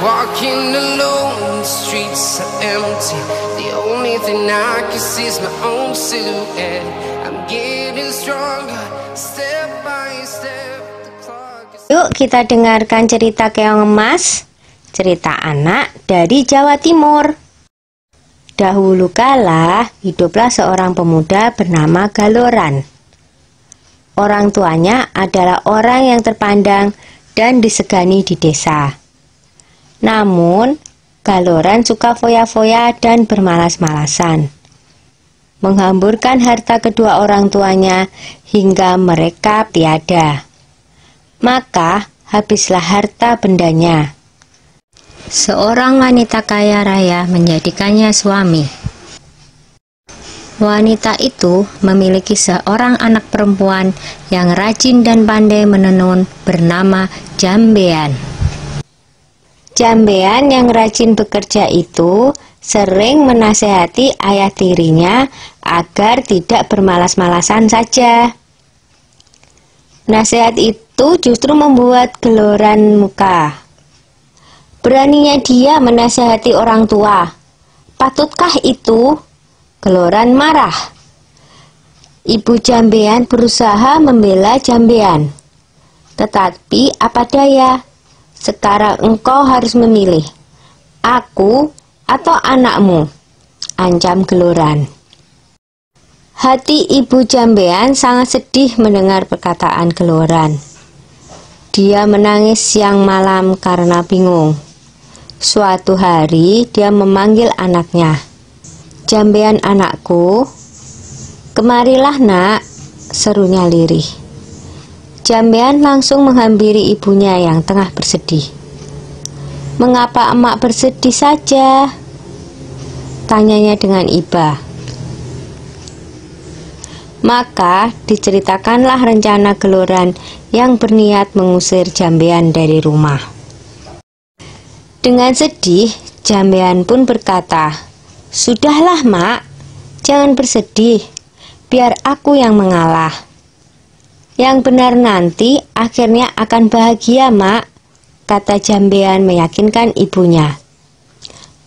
walking alone, the streets are empty. The only thing I can see is my own silhouette. I'm getting stronger, step by step. The clock is... Yuk kita dengarkan cerita Keong Emas, cerita anak dari Jawa Timur. Dahulu kala, hiduplah seorang pemuda bernama Galoran. Orang tuanya adalah orang yang terpandang dan disegani di desa. Namun, Galoran suka foya-foya dan bermalas-malasan, menghamburkan harta kedua orang tuanya hingga mereka tiada. Maka, habislah harta bendanya. Seorang wanita kaya raya menjadikannya suami. Wanita itu memiliki seorang anak perempuan yang rajin dan pandai menenun bernama Jambean. Jambean yang rajin bekerja itu sering menasehati ayah tirinya agar tidak bermalas-malasan saja. Nasihat itu justru membuat Galoran muka. Beraninya dia menasehati orang tua. Patutkah itu? Galoran marah. Ibu Jambean berusaha membela Jambean. Tetapi apa daya? Sekarang engkau harus memilih, aku atau anakmu, ancam Galoran. Hati ibu Jambean sangat sedih mendengar perkataan Galoran. Dia menangis siang malam karena bingung. Suatu hari dia memanggil anaknya. Jambean anakku, kemarilah nak, serunya lirih. Jambean langsung menghampiri ibunya yang tengah bersedih. Mengapa emak bersedih saja? Tanyanya dengan iba. Maka diceritakanlah rencana Galoran yang berniat mengusir Jambean dari rumah. Dengan sedih, Jambean pun berkata, "Sudahlah mak, jangan bersedih, biar aku yang mengalah. Yang benar nanti akhirnya akan bahagia mak," kata Jambean meyakinkan ibunya.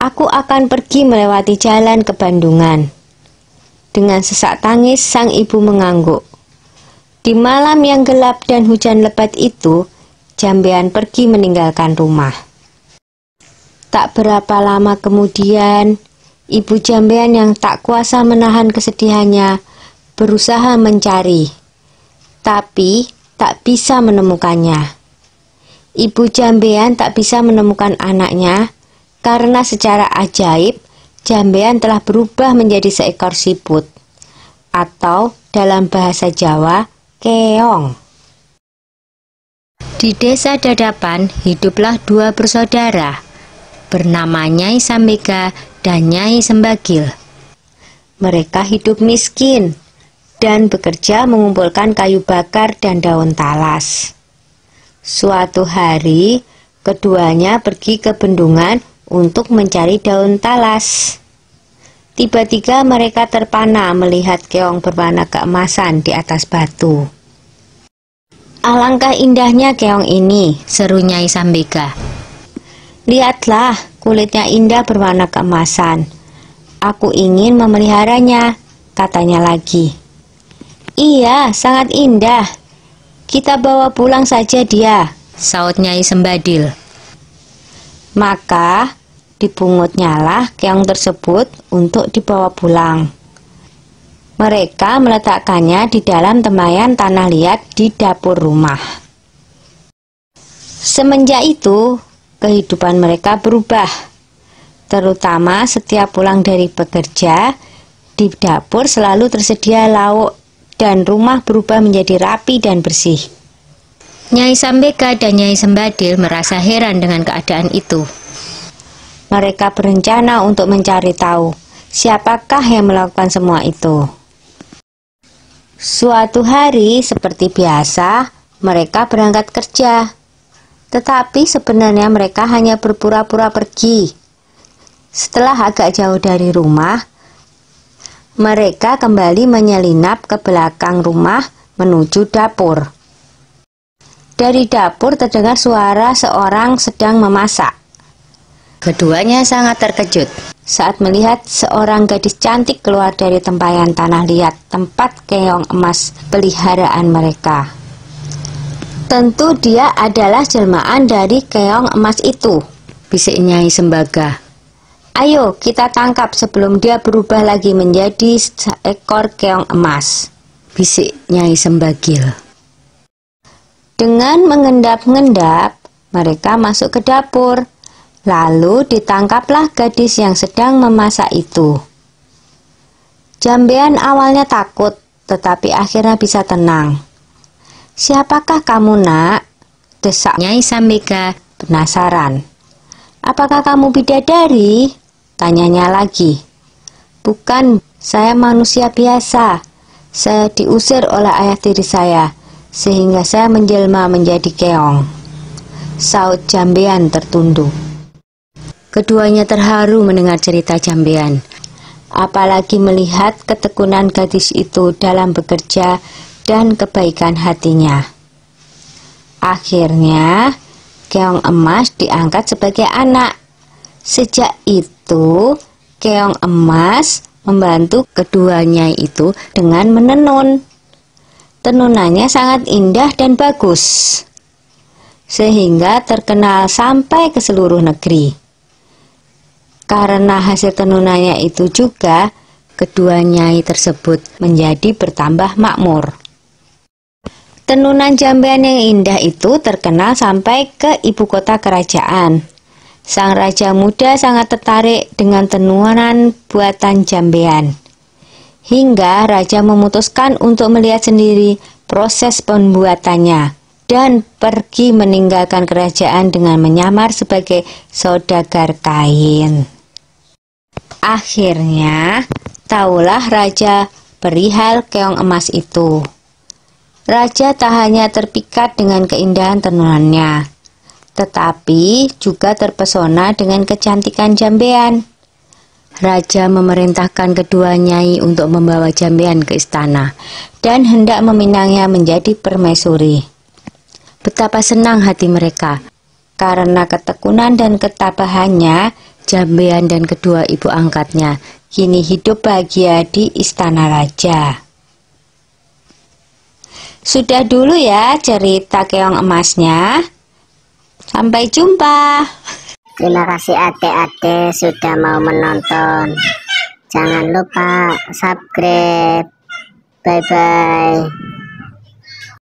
"Aku akan pergi melewati jalan ke Bandungan." Dengan sesak tangis sang ibu mengangguk. Di malam yang gelap dan hujan lebat itu, Jambean pergi meninggalkan rumah. Tak berapa lama kemudian, ibu Jambean yang tak kuasa menahan kesedihannya berusaha mencari, tapi tak bisa menemukannya. Ibu Jambean tak bisa menemukan anaknya karena secara ajaib Jambean telah berubah menjadi seekor siput, atau dalam bahasa Jawa, keong. Di desa Dadapan hiduplah dua bersaudara, bernama Nyai Sambega dan Nyai Sembagil. Mereka hidup miskin dan bekerja mengumpulkan kayu bakar dan daun talas. Suatu hari, keduanya pergi ke bendungan untuk mencari daun talas. Tiba-tiba mereka terpana melihat keong berwarna keemasan di atas batu. "Alangkah indahnya keong ini," seru Nyai Sambega. "Lihatlah, kulitnya indah berwarna keemasan. Aku ingin memeliharanya," katanya lagi. "Iya, sangat indah. Kita bawa pulang saja dia," saut Nyai Sembadil. Maka dipungutnyalah keong tersebut untuk dibawa pulang. Mereka meletakkannya di dalam tempayan tanah liat di dapur rumah. Semenjak itu, kehidupan mereka berubah. Terutama setiap pulang dari bekerja, di dapur selalu tersedia lauk dan rumah berubah menjadi rapi dan bersih. Nyai Sambega dan Nyai Sembadil merasa heran dengan keadaan itu. Mereka berencana untuk mencari tahu siapakah yang melakukan semua itu. Suatu hari, seperti biasa, mereka berangkat kerja. Tetapi sebenarnya mereka hanya berpura-pura pergi. Setelah agak jauh dari rumah, mereka kembali menyelinap ke belakang rumah menuju dapur. Dari dapur terdengar suara seorang sedang memasak. Keduanya sangat terkejut saat melihat seorang gadis cantik keluar dari tempayan tanah liat tempat keong emas peliharaan mereka. Tentu dia adalah jelmaan dari keong emas itu, bisik Nyai Sembaga. Ayo kita tangkap sebelum dia berubah lagi menjadi seekor keong emas, bisik Nyai Sembagil. Dengan mengendap-endap, mereka masuk ke dapur. Lalu ditangkaplah gadis yang sedang memasak itu. Jambean awalnya takut, tetapi akhirnya bisa tenang. Siapakah kamu, nak? Desak Nyai Sambika penasaran. Apakah kamu bidadari? Tanyanya lagi. Bukan, saya manusia biasa. Saya diusir oleh ayah tiri saya, sehingga saya menjelma menjadi keong, saut Jambean tertunduk. Keduanya terharu mendengar cerita Jambean, apalagi melihat ketekunan gadis itu dalam bekerja dan kebaikan hatinya. Akhirnya, keong emas diangkat sebagai anak. Sejak itu, keong emas membantu keduanya itu dengan menenun. Tenunannya sangat indah dan bagus, sehingga terkenal sampai ke seluruh negeri. Karena hasil tenunannya itu juga, kedua nyai tersebut menjadi bertambah makmur. Tenunan Jambean yang indah itu terkenal sampai ke ibu kota kerajaan. Sang raja muda sangat tertarik dengan tenunan buatan Jambean, hingga raja memutuskan untuk melihat sendiri proses pembuatannya dan pergi meninggalkan kerajaan dengan menyamar sebagai saudagar kain. Akhirnya, tahulah raja perihal keong emas itu. Raja tak hanya terpikat dengan keindahan tenunannya, tetapi juga terpesona dengan kecantikan Jambean. Raja memerintahkan kedua nyai untuk membawa Jambean ke istana dan hendak meminangnya menjadi permaisuri. Betapa senang hati mereka, karena ketekunan dan ketabahannya, Jambean dan kedua ibu angkatnya kini hidup bahagia di istana raja. Sudah dulu ya cerita keong emasnya. Sampai jumpa. Terima kasih adik-adik sudah mau menonton. Jangan lupa subscribe. Bye-bye.